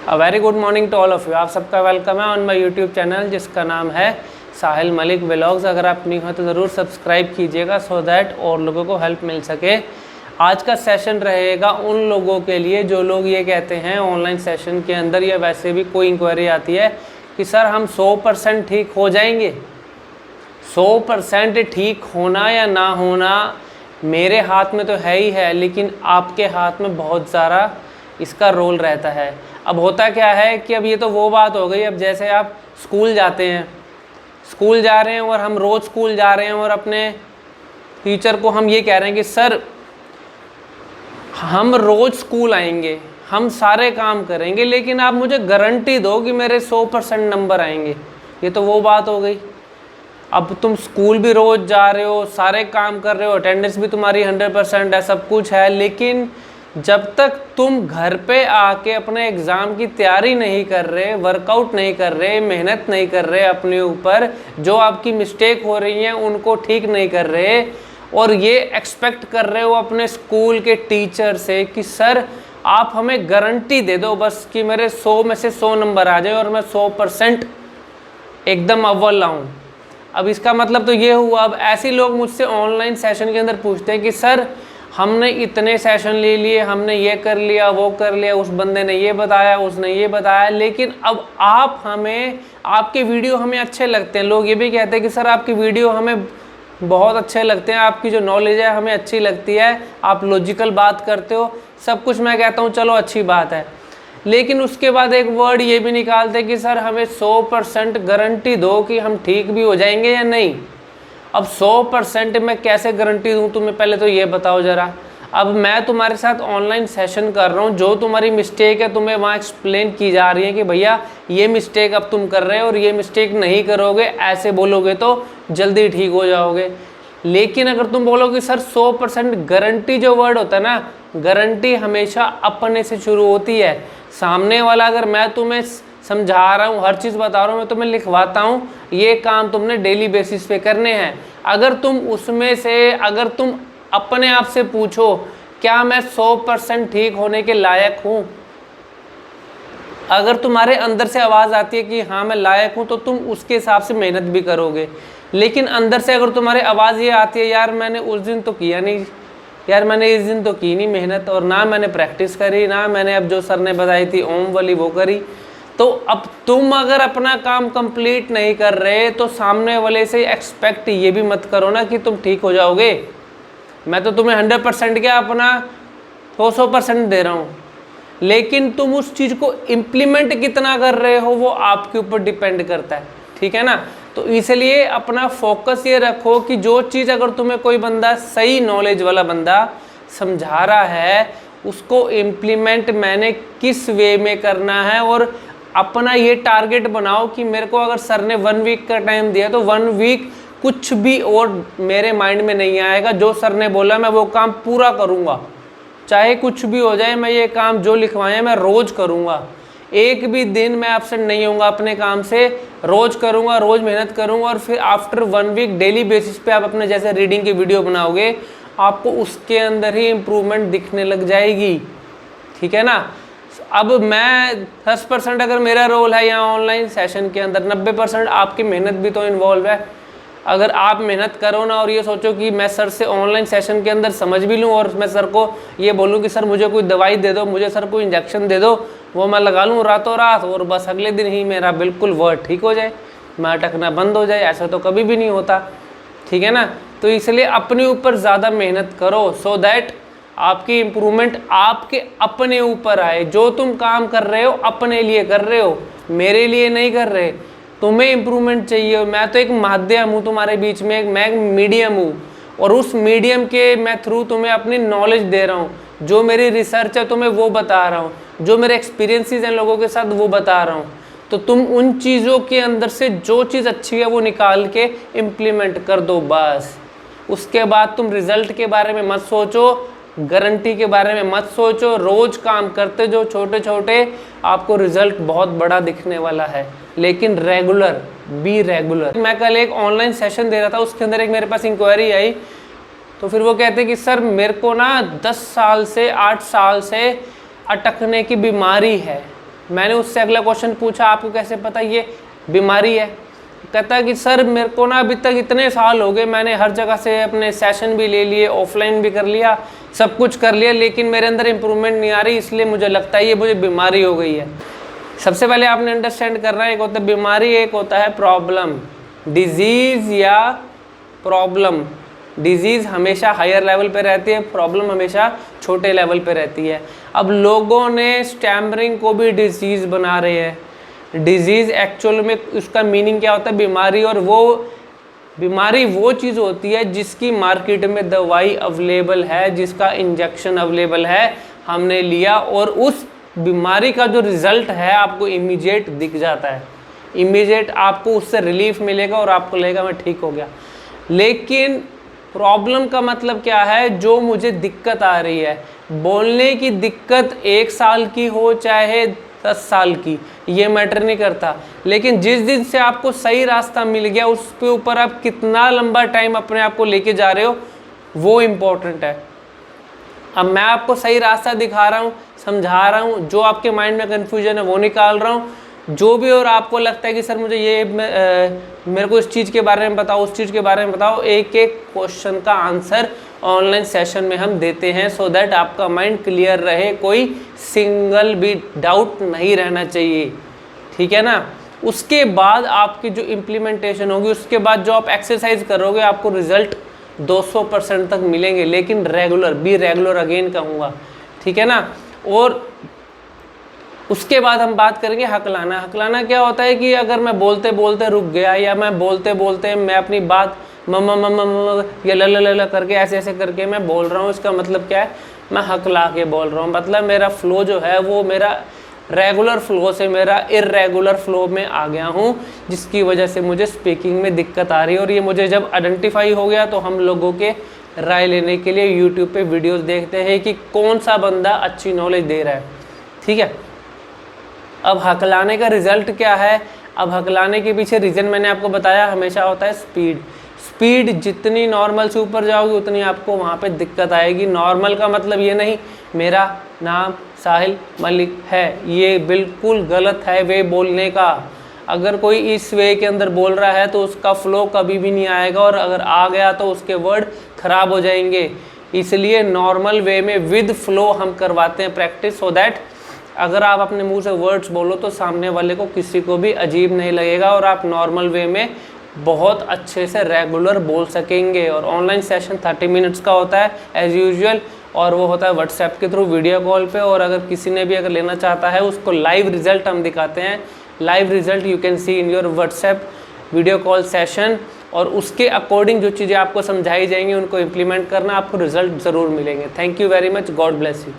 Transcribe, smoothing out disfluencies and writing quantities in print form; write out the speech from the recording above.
A very good morning to all of you. आप सबका welcome है ऑन माय यूट्यूब चैनल जिसका नाम है साहिल मलिक व्लॉग्स। अगर आप न्यू हैं तो ज़रूर सब्सक्राइब कीजिएगा सो दैट और लोगों को हेल्प मिल सके। आज का सेशन रहेगा उन लोगों के लिए जो लोग ये कहते हैं ऑनलाइन सेशन के अंदर या वैसे भी कोई इंक्वायरी आती है कि सर हम 100% ठीक हो जाएंगे। 100% ठीक होना या ना होना मेरे हाथ में तो है ही है, लेकिन आपके हाथ में बहुत ज़्यादा इसका रोल रहता है। अब होता क्या है कि अब ये तो वो बात हो गई, अब जैसे आप स्कूल जाते हैं, स्कूल जा रहे हैं और हम रोज़ स्कूल जा रहे हैं और अपने टीचर को हम ये कह रहे हैं कि सर हम रोज़ स्कूल आएंगे, हम सारे काम करेंगे, लेकिन आप मुझे गारंटी दो कि मेरे 100% नंबर आएंगे। ये तो वो बात हो गई। अब तुम स्कूल भी रोज़ जा रहे हो, सारे काम कर रहे हो, अटेंडेंस भी तुम्हारी 100% है, सब कुछ है, लेकिन जब तक तुम घर पे आके अपने एग्ज़ाम की तैयारी नहीं कर रहे, वर्कआउट नहीं कर रहे, मेहनत नहीं कर रहे अपने ऊपर, जो आपकी मिस्टेक हो रही हैं उनको ठीक नहीं कर रहे और ये एक्सपेक्ट कर रहे हो अपने स्कूल के टीचर से कि सर आप हमें गारंटी दे दो बस कि मेरे 100 में से 100 नंबर आ जाए और मैं 100% एकदम अव्वल लाऊं। अब इसका मतलब तो ये हुआ, अब ऐसे लोग मुझसे ऑनलाइन सेशन के अंदर पूछते हैं कि सर हमने इतने सेशन ले लिए, हमने ये कर लिया, वो कर लिया, उस बंदे ने ये बताया, उसने ये बताया, लेकिन अब आप हमें, आपके वीडियो हमें अच्छे लगते हैं। लोग ये भी कहते हैं कि सर आपकी वीडियो हमें बहुत अच्छे लगते हैं, आपकी जो नॉलेज है हमें अच्छी लगती है, आप लॉजिकल बात करते हो, सब कुछ। मैं कहता हूँ चलो अच्छी बात है, लेकिन उसके बाद एक वर्ड ये भी निकालते कि सर हमें 100% गारंटी दो कि हम ठीक भी हो जाएंगे या नहीं। अब 100% मैं कैसे गारंटी दूं तुम्हें, पहले तो ये बताओ ज़रा। अब मैं तुम्हारे साथ ऑनलाइन सेशन कर रहा हूँ, जो तुम्हारी मिस्टेक है तुम्हें वहाँ एक्सप्लेन की जा रही है कि भैया ये मिस्टेक अब तुम कर रहे हो और ये मिस्टेक नहीं करोगे, ऐसे बोलोगे तो जल्दी ठीक हो जाओगे। लेकिन अगर तुम बोलोगे सर 100% गारंटी, जो वर्ड होता है ना, गारंटी हमेशा अपने से शुरू होती है। सामने वाला, अगर मैं तुम्हें समझा रहा हूँ, हर चीज़ बता रहा हूँ, मैं तुम्हें लिखवाता हूँ, ये काम तुमने डेली बेसिस पे करने हैं। अगर तुम उसमें से, अगर तुम अपने आप से पूछो क्या मैं 100% ठीक होने के लायक हूँ, अगर तुम्हारे अंदर से आवाज़ आती है कि हाँ मैं लायक हूँ, तो तुम उसके हिसाब से मेहनत भी करोगे। लेकिन अंदर से अगर तुम्हारे आवाज़ ये आती है यार मैंने उस दिन तो किया नहीं, यार मैंने इस दिन तो की नहीं मेहनत, और ना मैंने प्रैक्टिस करी, ना मैंने अब जो सर ने बताई थी ओम वाली वो करी, तो अब तुम अगर अपना काम कंप्लीट नहीं कर रहे तो सामने वाले से एक्सपेक्ट ये भी मत करो ना कि तुम ठीक हो जाओगे। मैं तो तुम्हें 100% क्या, अपना 100% दे रहा हूँ, लेकिन तुम उस चीज़ को इम्प्लीमेंट कितना कर रहे हो वो आपके ऊपर डिपेंड करता है, ठीक है ना। तो इसलिए अपना फोकस ये रखो कि जो चीज़ अगर तुम्हें कोई बंदा, सही नॉलेज वाला बंदा समझा रहा है, उसको इम्प्लीमेंट मैंने किस वे में करना है, और अपना ये टारगेट बनाओ कि मेरे को अगर सर ने 1 वीक का टाइम दिया तो 1 वीक कुछ भी और मेरे माइंड में नहीं आएगा। जो सर ने बोला मैं वो काम पूरा करूँगा, चाहे कुछ भी हो जाए। मैं ये काम जो लिखवाए मैं रोज़ करूँगा, एक भी दिन मैं एब्सेंट नहीं होऊंगा अपने काम से, रोज़ करूँगा, रोज़ मेहनत करूँगा। और फिर आफ्टर 1 वीक डेली बेसिस पे आप अपने जैसे रीडिंग की वीडियो बनाओगे, आपको उसके अंदर ही इम्प्रूवमेंट दिखने लग जाएगी, ठीक है ना। अब मैं 10% अगर मेरा रोल है यहाँ ऑनलाइन सेशन के अंदर, 90% आपकी मेहनत भी तो इन्वॉल्व है। अगर आप मेहनत करो ना और ये सोचो कि मैं सर से ऑनलाइन सेशन के अंदर समझ भी लूँ और मैं सर को ये बोलूँ कि सर मुझे कोई दवाई दे दो, मुझे सर कोई इंजेक्शन दे दो, वो मैं लगा लूँ रातों रात और बस अगले दिन ही मेरा बिल्कुल वर्ड ठीक हो जाए, मैं अटकना बंद हो जाए, ऐसा तो कभी भी नहीं होता, ठीक है ना। तो इसलिए अपने ऊपर ज़्यादा मेहनत करो सो दैट आपकी इम्प्रूवमेंट आपके अपने ऊपर आए। जो तुम काम कर रहे हो अपने लिए कर रहे हो, मेरे लिए नहीं कर रहे। तुम्हें इम्प्रूवमेंट चाहिए, मैं तो एक माध्यम हूँ तुम्हारे बीच में, मैं एक मीडियम हूँ, और उस मीडियम के मैं थ्रू तुम्हें अपनी नॉलेज दे रहा हूँ। जो मेरी रिसर्च है तुम्हें वो बता रहा हूँ, जो मेरे एक्सपीरियंसेस हैं लोगों के साथ वो बता रहा हूँ। तो तुम उन चीज़ों के अंदर से जो चीज़ अच्छी है वो निकाल के इम्प्लीमेंट कर दो बस। उसके बाद तुम रिजल्ट के बारे में मत सोचो, गारंटी के बारे में मत सोचो, रोज़ काम करते जो छोटे छोटे, आपको रिजल्ट बहुत बड़ा दिखने वाला है, लेकिन रेगुलर, बी रेगुलर। मैं कल एक ऑनलाइन सेशन दे रहा था, उसके अंदर एक मेरे पास इंक्वायरी आई, तो फिर वो कहते कि सर मेरे को ना 10 साल से 8 साल से अटकने की बीमारी है, मैंने उससे अगला क्वेश्चन पूछा, आपको कैसे पता ये बीमारी है? कहता है कि सर मेरे को ना अभी तक इतने साल हो गए, मैंने हर जगह से अपने सेशन भी ले लिए, ऑफलाइन भी कर लिया, सब कुछ कर लिया, लेकिन मेरे अंदर इम्प्रूवमेंट नहीं आ रही, इसलिए मुझे लगता है ये मुझे बीमारी हो गई है। सबसे पहले आपने अंडरस्टैंड करना है, एक होता है बीमारी, एक होता है प्रॉब्लम। डिजीज़ या प्रॉब्लम, डिजीज़ हमेशा हायर लेवल पे रहती है, प्रॉब्लम हमेशा छोटे लेवल पे रहती है। अब लोगों ने स्टैमरिंग को भी डिजीज़ बना रहे हैं। डिजीज़ एक्चुअल में उसका मीनिंग क्या होता है? बीमारी। और वो बीमारी वो चीज़ होती है जिसकी मार्केट में दवाई अवेलेबल है, जिसका इंजेक्शन अवेलेबल है, हमने लिया और उस बीमारी का जो रिज़ल्ट है आपको इमीडिएट दिख जाता है, इमीडिएट आपको उससे रिलीफ मिलेगा और आपको लगेगा मैं ठीक हो गया। लेकिन प्रॉब्लम का मतलब क्या है? जो मुझे दिक्कत आ रही है, बोलने की दिक्कत 1 साल की हो चाहे 10 साल की, ये मैटर नहीं करता, लेकिन जिस दिन से आपको सही रास्ता मिल गया उसके ऊपर आप कितना लंबा टाइम अपने आप को लेके जा रहे हो वो इम्पोर्टेंट है। अब मैं आपको सही रास्ता दिखा रहा हूँ, समझा रहा हूँ, जो आपके माइंड में कन्फ्यूजन है वो निकाल रहा हूँ, जो भी और आपको लगता है कि सर मुझे ये मेरे को इस चीज़ के बारे में बताओ, उस चीज़ के बारे में बताओ, एक एक क्वेश्चन का आंसर ऑनलाइन सेशन में हम देते हैं, सो दैट आपका माइंड क्लियर रहे, कोई सिंगल भी डाउट नहीं रहना चाहिए, ठीक है ना। उसके बाद आपकी जो इम्प्लीमेंटेशन होगी, उसके बाद जो आप एक्सरसाइज करोगे, आपको रिजल्ट 200% तक मिलेंगे, लेकिन रेगुलर, बी रेगुलर अगेन कहूँगा, ठीक है ना। और उसके बाद हम बात करेंगे हकलाना। हकलाना क्या होता है कि अगर मैं बोलते बोलते रुक गया, या मैं बोलते बोलते मैं अपनी बात मम्मा मम्मा मम्मा या ल करके ऐसे ऐसे करके मैं बोल रहा हूँ, इसका मतलब क्या है? मैं हकला के बोल रहा हूँ, मतलब मेरा फ्लो जो है वो मेरा रेगुलर फ्लो से मेरा इर्रेगुलर फ्लो में आ गया हूँ, जिसकी वजह से मुझे स्पीकिंग में दिक्कत आ रही है। और ये मुझे जब आइडेंटिफाई हो गया तो हम लोगों के राय लेने के लिए यूट्यूब पे वीडियोस देखते हैं कि कौन सा बंदा अच्छी नॉलेज दे रहा है, ठीक है। अब हकलाने का रिज़ल्ट क्या है? अब हकलाने के पीछे रीज़न मैंने आपको बताया, हमेशा होता है स्पीड। स्पीड जितनी नॉर्मल से ऊपर जाओगी उतनी आपको वहाँ पे दिक्कत आएगी। नॉर्मल का मतलब ये नहीं मेरा नाम साहिल मलिक है, ये बिल्कुल गलत है वे बोलने का। अगर कोई इस वे के अंदर बोल रहा है तो उसका फ्लो कभी भी नहीं आएगा, और अगर आ गया तो उसके वर्ड ख़राब हो जाएंगे। इसलिए नॉर्मल वे में विद फ्लो हम करवाते हैं प्रैक्टिस, सो दैट अगर आप अपने मुंह से वर्ड्स बोलो तो सामने वाले को किसी को भी अजीब नहीं लगेगा, और आप नॉर्मल वे में बहुत अच्छे से रेगुलर बोल सकेंगे। और ऑनलाइन सेशन 30 मिनट्स का होता है एज़ यूजुअल, और वो होता है व्हाट्सएप के थ्रू वीडियो कॉल पे। और अगर किसी ने भी अगर लेना चाहता है उसको लाइव रिजल्ट हम दिखाते हैं, live result you can see in your WhatsApp video call session, और उसके अकॉर्डिंग जो चीज़ें आपको समझाई जाएंगी उनको इम्प्लीमेंट करना, आपको रिजल्ट ज़रूर मिलेंगे। Thank you very much, God bless you.